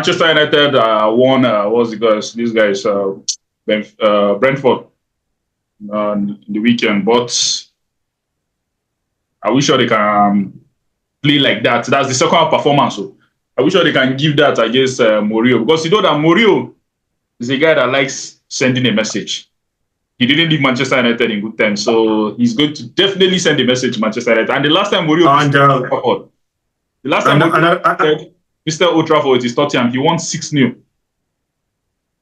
Manchester United won. What's the guys? These guys, Brentford, in the weekend. But are we sure they can play like that? That's the second half performance. So are we sure they can give that against Mourinho? Because you know that Mourinho is a guy that likes sending a message. He didn't leave Manchester United in good terms, so he's going to definitely send a message to Manchester United. And the last time Mourinho Mr. Old Trafford with his Tottenham, he won 6-0.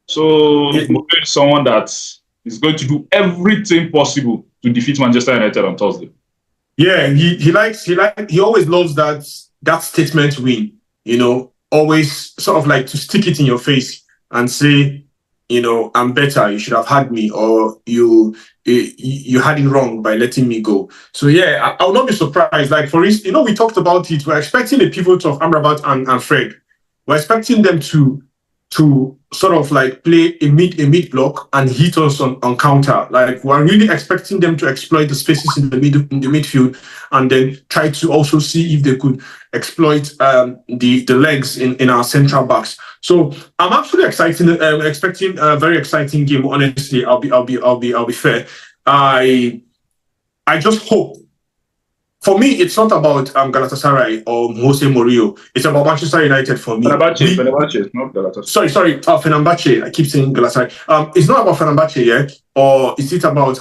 So Mourinho is someone that is going to do everything possible to defeat Manchester United on Thursday. Yeah, he always loves that statement win. You know, always sort of like to stick it in your face and say, you know, I'm better. You should have had me, or you had it wrong by letting me go. So yeah, I would not be surprised. Like for instance, you know, we talked about it. We're expecting a pivot of Amrabat and Fred. We're expecting them to sort of like play a mid block and hit us on counter. Like we're really expecting them to exploit the spaces in the midfield, and then try to also see if they could exploit the legs in our central backs. So I'm actually expecting a very exciting game. Honestly, I'll be fair. I just hope. For me, it's not about Galatasaray or Jose Mourinho. It's about Manchester United for me. Fenerbahce, not Galatasaray. Sorry, Fenerbahce. I keep saying Galatasaray. It's not about Fenerbahce, yeah? Or is it about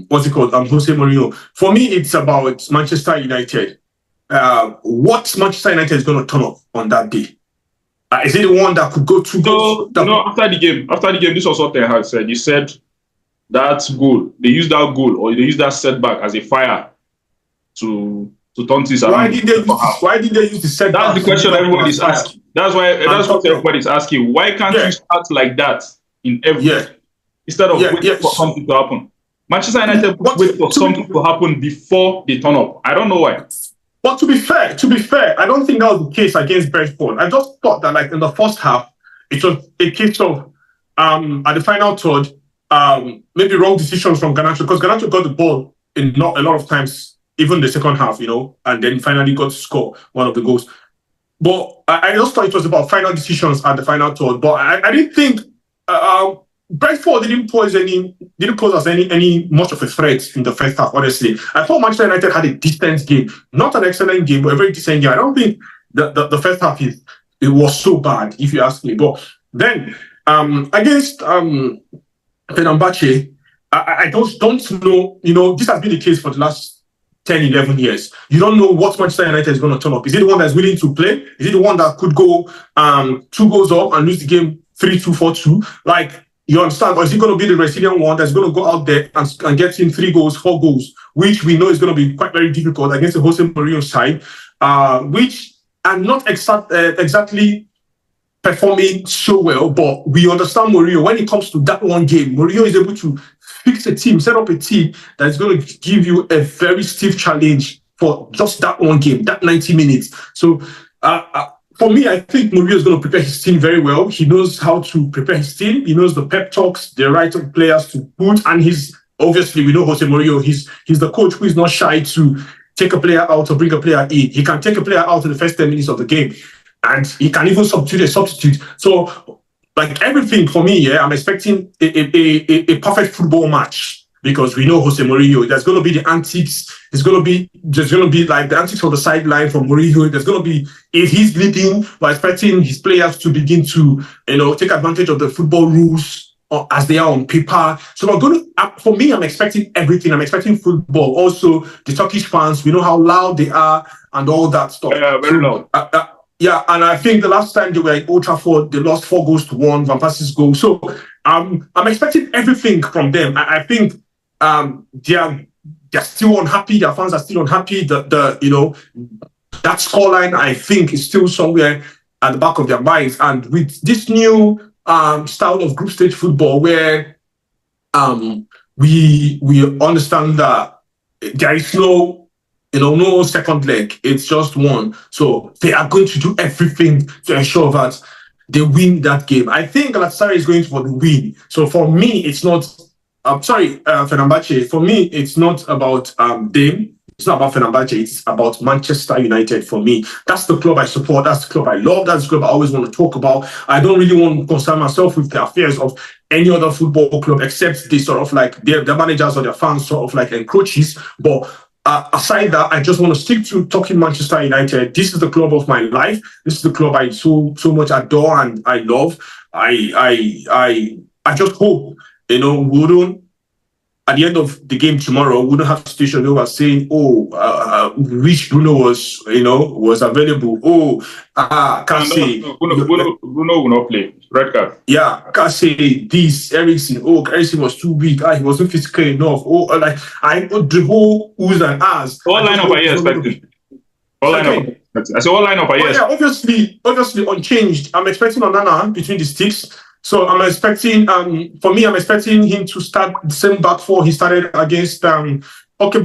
what's it called? Jose Mourinho. For me, it's about Manchester United. What Manchester United is going to turn up on that day? Is it the one that could go to goals? No, after the game, this was what Ten Hag said. He said that goal, they use that goal or they use that setback as a fire to turn things around. Why did they use the setback? That's the question everybody's asking. That's what everybody's asking. Why can't you start like that in every instead of waiting for something to happen? Manchester United wait for something to happen before they turn up. I don't know why. But to be fair, I don't think that was the case against Brentford. I just thought that like in the first half, it was a case of at the final third, maybe wrong decisions from Garnacho, because Garnacho got the ball in not a lot of times, even the second half, you know, and then finally got to score one of the goals. But I just thought it was about final decisions at the final third. But I didn't think Brentford didn't pose us any much of a threat in the first half. Honestly, I thought Manchester United had a decent game, not an excellent game, but a very decent game. I don't think the first half it was so bad, if you ask me. But then against Fenerbahce, I don't know, you know, this has been the case for the last 10, 11 years. You don't know what Manchester United is going to turn up. Is it the one that's willing to play? Is it the one that could go 2 goals up and lose the game 3-2, 4-2? Like, you understand? Or is it going to be the resilient one that's going to go out there and get in 3 goals, 4 goals, which we know is going to be quite very difficult against the Jose Mourinho side, which are not exactly performing so well, but we understand Mourinho. When it comes to that one game, Mourinho is able to fix a team, set up a team that is going to give you a very stiff challenge for just that one game, that 90 minutes. So for me, I think Mourinho is going to prepare his team very well. He knows how to prepare his team. He knows the pep talks, the right players to put, and obviously we know Jose Mourinho. He's the coach who is not shy to take a player out or bring a player in. He can take a player out in the first 10 minutes of the game, and he can even substitute a substitute. So, like everything for me, I'm expecting a perfect football match, because we know Jose Mourinho. There's going to be the antics. There's going to be like the antics on the sideline from Mourinho. There's going to be, if he's leading, we're expecting his players to begin to, you know, take advantage of the football rules as they are on paper. So we're going to, for me, I'm expecting everything. I'm expecting football. Also, the Turkish fans, we know how loud they are and all that stuff. Yeah, very loud. Yeah, and I think the last time they were at Old Trafford, they lost 4 goals to 1, Van Persie's goal. So I'm expecting everything from them. I think they're still unhappy. Their fans are still unhappy. You know, that scoreline, I think, is still somewhere at the back of their minds. And with this new style of group stage football, where we understand that there is no second leg, it's just one. So they are going to do everything to ensure that they win that game. I think Galatasaray is going for the win. So for me, it's not. Fenerbahce. For me, it's not about them. It's not about Fenerbahce. It's about Manchester United for me. That's the club I support. That's the club I love. That's the club I always want to talk about. I don't really want to concern myself with the affairs of any other football club except they sort of like their managers or their fans sort of like encroaches. But aside that, I just want to stick to talking Manchester United. This is the club of my life. This is the club I so much adore and I love. I just hope, we don't, at the end of the game tomorrow, we don't have a situation where we're saying, which Bruno was available. Can't say. Bruno will not play. Red card. Yeah, can't say this. Eriksen. Eriksen was too weak. He wasn't physical enough. The whole oohs and ahs. What lineup are you expecting? I said, what lineup are you expecting? Obviously unchanged. I'm expecting Onana between the sticks. So I'm expecting, I'm expecting him to start the same back four he started against. But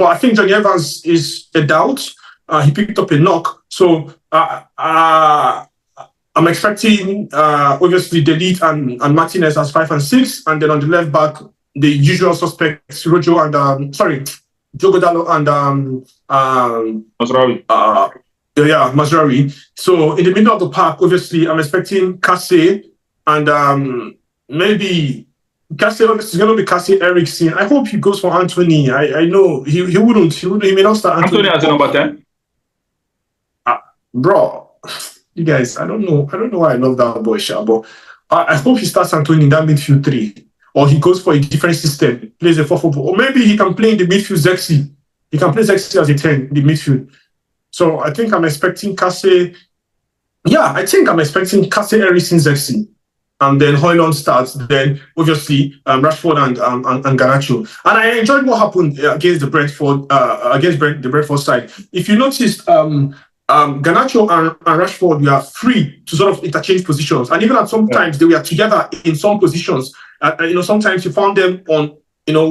I think Johnny Evans is a doubt. He picked up a knock. So I'm expecting, obviously, Delete and Martinez as 5 and 6. And then on the left back, the usual suspects, Rojo and, Diogo Dalot and Mazraoui. Mazraoui. So in the middle of the park, obviously, I'm expecting Kase. And maybe Cassie is going to be Cassie Eriksen. I hope he goes for Anthony. I know he wouldn't. He may not start Anthony as a number 10. Bro, you guys, I don't know why I love that boy, Sha, but I hope he starts Anthony in that midfield 3. Or he goes for a different system, plays a 4-4, or maybe he can play in the midfield Zexi. He can play Zexi as a 10 in the midfield. So I think I'm expecting Cassie. Yeah, I think I'm expecting Cassie Eriksen Zexi. And then Højlund starts, then obviously Rashford and Garnacho. And I enjoyed what happened against the Brentford the Brentford side. If you noticed, Garnacho and Rashford were free to sort of interchange positions, and even at sometimes they were together in some positions. Sometimes you found them on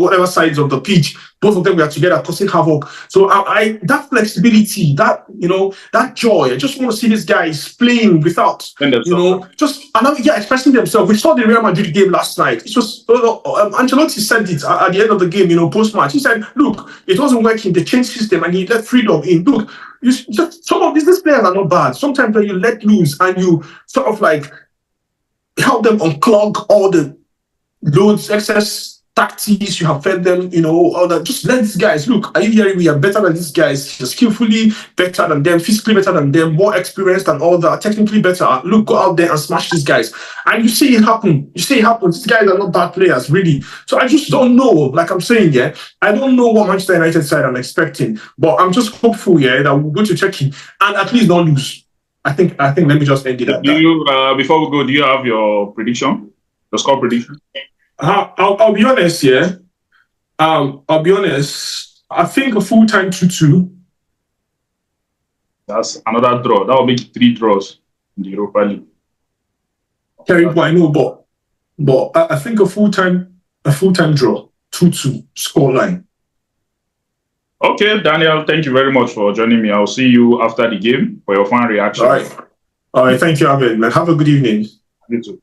whatever sides of the pitch. Both of them were together causing havoc. So I that flexibility, that joy. I just want to see these guys playing without expressing themselves. We saw the Real Madrid game last night. It was Ancelotti said it at the end of the game. Post match, he said, "Look, it wasn't working. They changed system and he let freedom in. Look, some of these players are not bad. Sometimes when you let loose and you sort of like help them unclog all the loads, excess tactics you have fed them, all that. Just let these guys look. Are you hearing? We are better than these guys. Skillfully better than them, physically better than them, more experienced than all that, technically better. Look, go out there and smash these guys." And you see it happen. These guys are not bad players, really. So I just don't know. Like I'm saying, I don't know what Manchester United side I'm expecting, but I'm just hopeful, that we're going to check it and at least not lose. I think. Let me just end it at that. Before we go, do you have your prediction? The score prediction? I'll be honest, I'll be honest. I think a full-time 2-2. That's another draw. That will make 3 draws in the Europa League. Terrible, I know, but I think a full-time draw, 2-2 scoreline. Okay, Daniel, thank you very much for joining me. I'll see you after the game for your final reaction. All right. Thank you, Ahmed. Man, have a good evening. You too.